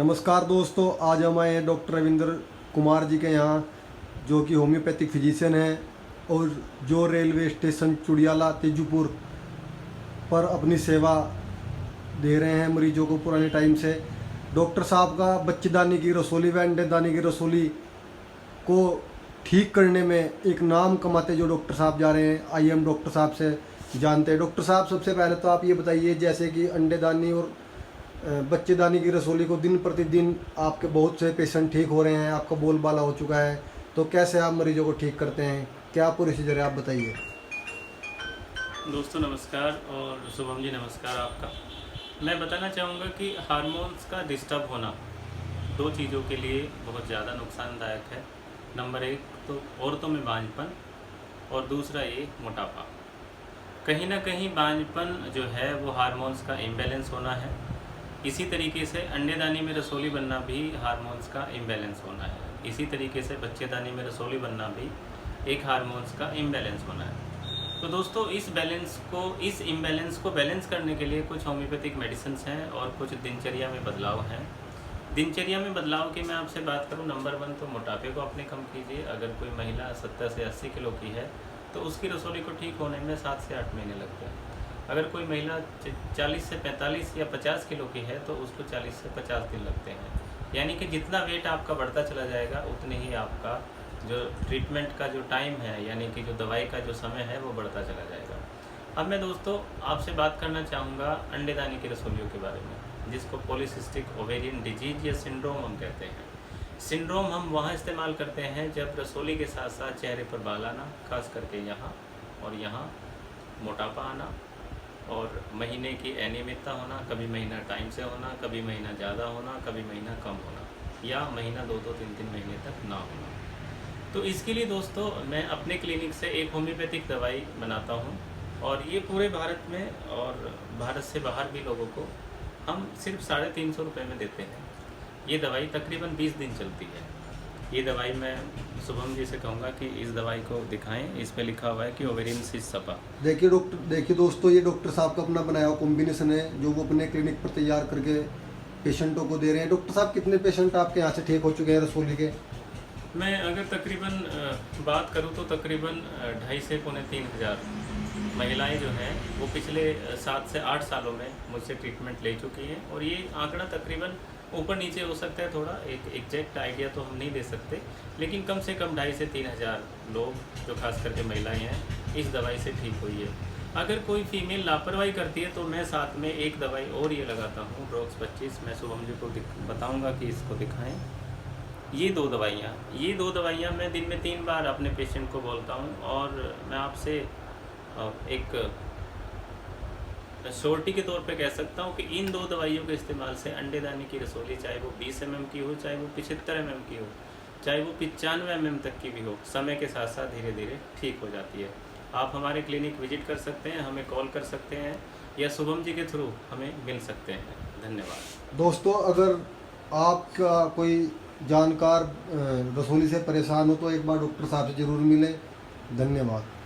नमस्कार दोस्तों, आज हम आए हैं डॉक्टर रविंद्र कुमार जी के यहाँ, जो कि होम्योपैथिक फिजिशियन हैं और जो रेलवे स्टेशन चुडियाला तेजूपुर पर अपनी सेवा दे रहे हैं मरीजों को पुराने टाइम से। डॉक्टर साहब का बच्चेदानी की रसोली व अंडेदानी की रसोली को ठीक करने में एक नाम कमाते जो डॉक्टर साहब जा रहे हैं, आइए हम डॉक्टर साहब से जानते हैं। डॉक्टर साहब, सबसे पहले तो आप ये बताइए, जैसे कि अंडेदानी और बच्चेदानी की रसोली को दिन प्रतिदिन आपके बहुत से पेशेंट ठीक हो रहे हैं, आपका बोलबाला हो चुका है, तो कैसे आप मरीजों को ठीक करते हैं, क्या प्रोसीजर है, आप बताइए। दोस्तों नमस्कार और शुभम जी नमस्कार आपका। मैं बताना चाहूँगा कि हार्मोन्स का डिस्टर्ब होना दो चीज़ों के लिए बहुत ज़्यादा नुकसानदायक है। नंबर एक तो औरतों में बांझपन और दूसरा ये मोटापा। कहीं ना कहीं बांझपन जो है वो हार्मोन्स का इम्बैलेंस होना है। इसी तरीके से अंडेदानी में रसोली बनना भी हार्मोन्स का इम्बैलेंस होना है। इसी तरीके से बच्चेदानी में रसोली बनना भी एक हार्मोन्स का इम्बैलेंस होना है। तो दोस्तों इस इम्बैलेंस को बैलेंस करने के लिए कुछ होम्योपैथिक मेडिसिन्स हैं और कुछ दिनचर्या में बदलाव हैं। दिनचर्या में बदलाव की मैं आपसे बात करूं, नंबर 1 तो मोटापे को अपने कम कीजिए। अगर कोई महिला 70 से 80 किलो की है तो उसकी रसोली को ठीक होने में 7 से 8 महीने लगते हैं। अगर कोई महिला 40 से 45 या 50 किलो की है तो उसको 40 से 50 दिन लगते हैं। यानी कि जितना वेट आपका बढ़ता चला जाएगा उतने ही आपका जो ट्रीटमेंट का जो टाइम है, यानी कि जो दवाई का जो समय है वो बढ़ता चला जाएगा। अब मैं दोस्तों आपसे बात करना चाहूँगा अंडेदानी की रसोलियों के बारे में, जिसको पॉलीसिस्टिक ओवेरियन डिजीज या सिंड्रोम हम कहते हैं। सिंड्रोम हम वहाँ इस्तेमाल करते हैं जब रसोली के साथ साथ चेहरे पर बाल आना, खास करके यहाँ और यहाँ मोटापा आना, और महीने की अनियमितता होना, कभी महीना टाइम से होना, कभी महीना ज़्यादा होना, कभी महीना कम होना, या महीना 2-2, 3-3 महीने तक ना होना। तो इसके लिए दोस्तों मैं अपने क्लिनिक से एक होम्योपैथिक दवाई बनाता हूँ और ये पूरे भारत में और भारत से बाहर भी लोगों को हम सिर्फ 350 रुपये में देते हैं। ये दवाई तकरीबन 20 दिन चलती है। ये दवाई मैं शुभम जी से कहूँगा कि इस दवाई को दिखाएं। इस पे लिखा हुआ है कि ओवेरियन सिस्ट सपा। देखिए दोस्तों, ये डॉक्टर साहब का अपना बनाया हुआ कॉम्बिनेशन है जो वो अपने क्लिनिक पर तैयार करके पेशेंटों को दे रहे हैं। डॉक्टर साहब, कितने पेशेंट आपके यहाँ से ठीक हो चुके हैं रसोली के? मैं अगर तकरीबन बात करूं तो तकरीबन 2.5 से 3.5 हज़ार महिलाएं जो हैं वो पिछले 7 से 8 सालों में मुझसे ट्रीटमेंट ले चुकी हैं। और ये आंकड़ा तकरीबन ऊपर नीचे हो सकता है, थोड़ा एक एग्जैक्ट आइडिया तो हम नहीं दे सकते, लेकिन कम से कम 2.5 से 3 हज़ार लोग, जो खास करके महिलाएं हैं, इस दवाई से ठीक हुई है। अगर कोई फीमेल लापरवाही करती है तो मैं साथ में एक दवाई और ये लगाता हूँ, ब्रोक्स 25। मैं शुभम जी को बताऊँगा कि इसको दिखाएँ। ये दो दवाइयाँ मैं दिन में 3 बार अपने पेशेंट को बोलता हूँ। और मैं आपसे एक शॉर्टी के तौर पे कह सकता हूँ कि इन 2 दवाइयों के इस्तेमाल से अंडेदानी की रसोली, चाहे वो 20 mm की हो, चाहे वो 75 mm की हो, चाहे वो 95 mm तक की भी हो, समय के साथ साथ धीरे धीरे ठीक हो जाती है। आप हमारे क्लिनिक विजिट कर सकते हैं, हमें कॉल कर सकते हैं, या शुभम जी के थ्रू हमें मिल सकते हैं। धन्यवाद। दोस्तों, अगर आपका कोई जानकार रसोली से परेशान हो तो एक बार डॉक्टर साहब से ज़रूर मिलें। धन्यवाद।